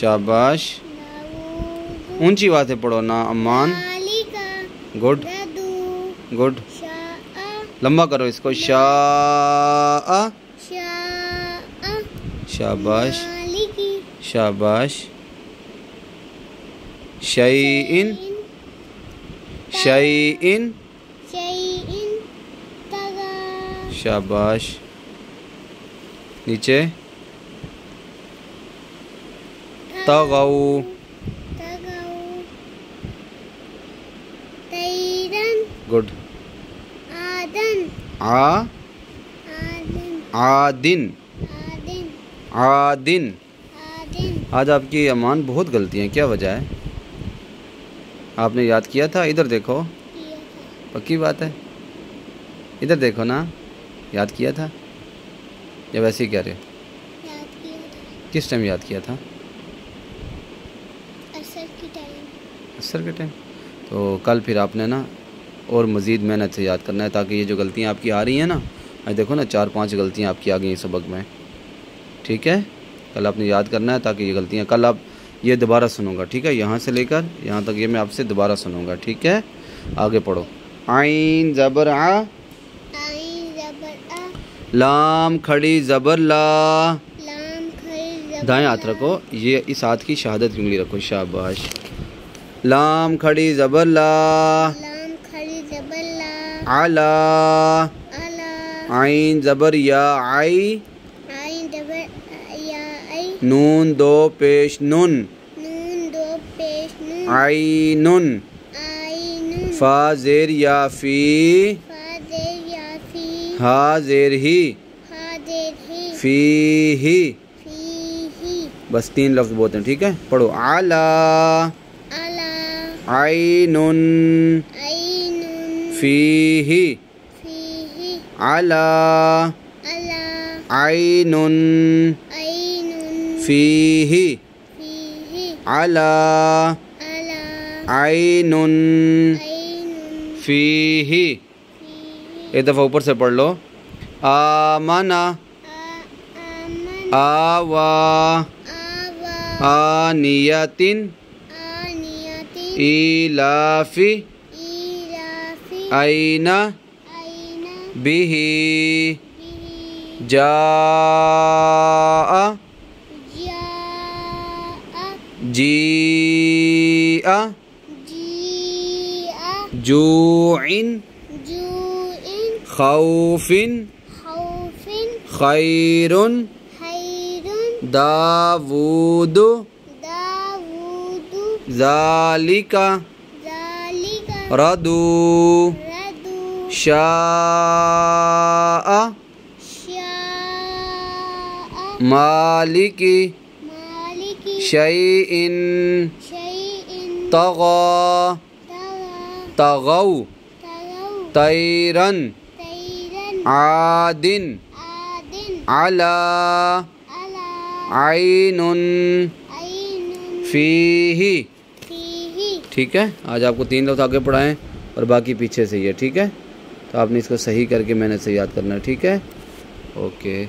शाबाश। ऊंची आवाज़ से पढ़ो ना अम्मान। Good good. लंबा करो इसको। शाह। शाबाश शाबाश। शैइन शैइन। शाबाश। नीचे तगौ। गुड। आदिन आदिन। आज आपकी अमान बहुत गलतियाँ, क्या वजह है? आपने याद किया था? इधर देखो, पक्की बात है, इधर देखो ना। याद किया था या वैसे ही कह रहे हो? याद किया था। किस टाइम याद किया था? असर के टाइम। असर के टाइम। तो कल फिर आपने ना और मज़ीद मेहनत से याद करना है, ताकि ये जो गलतियाँ आपकी आ रही हैं ना, आज देखो ना 4-5 गलतियाँ आपकी आ गई हैं सबक में। ठीक है, कल आपने याद करना है, ताकि ये गलतियाँ कल आप ये दोबारा सुनूंगा। ठीक है, यहाँ से लेकर यहाँ तक ये मैं आपसे दोबारा सुनूंगा। ठीक है, आगे पढ़ो। आइन ज़बर आ। लाम खड़ी ज़बर ला। दाएं हाथ रखो, ये इस हाथ की शहादत की उंगली रखो। शाबाश। लाम खड़ी ज़बर ला। आला। आइन ज़बर या आई। नून दो पेश नुन। आई नुन। फा ज़ेर या फी। हा ज़ेर ही। फी ही। बस 3 लफ्ज़ बोलते हैं। ठीक है, पढ़ो। आला। आई नुन। फी ही। आला। आई नुन। फी ही। आला। आई नुन। फी ही। एक दफ़ा ऊपर से पढ़ लो। आमना। आवा। आनियतिन। इलाफी। आइना। बिही। जाआ। जीआ। जूइन। खौफिन। खैरुन। दावूदु। ज़ालिका। रदू। शाआ। मालिकी। शैइन। तग़ा। तग़ौ। तैरन। आदिन। अला। आइनुन। फीही। ठीक है, आज आपको 3 लफ्ज़ आगे पढ़ाएं और बाकी पीछे से ही है। ठीक है, तो आपने इसको सही करके मेहनत से याद करना है। ठीक है, ओके।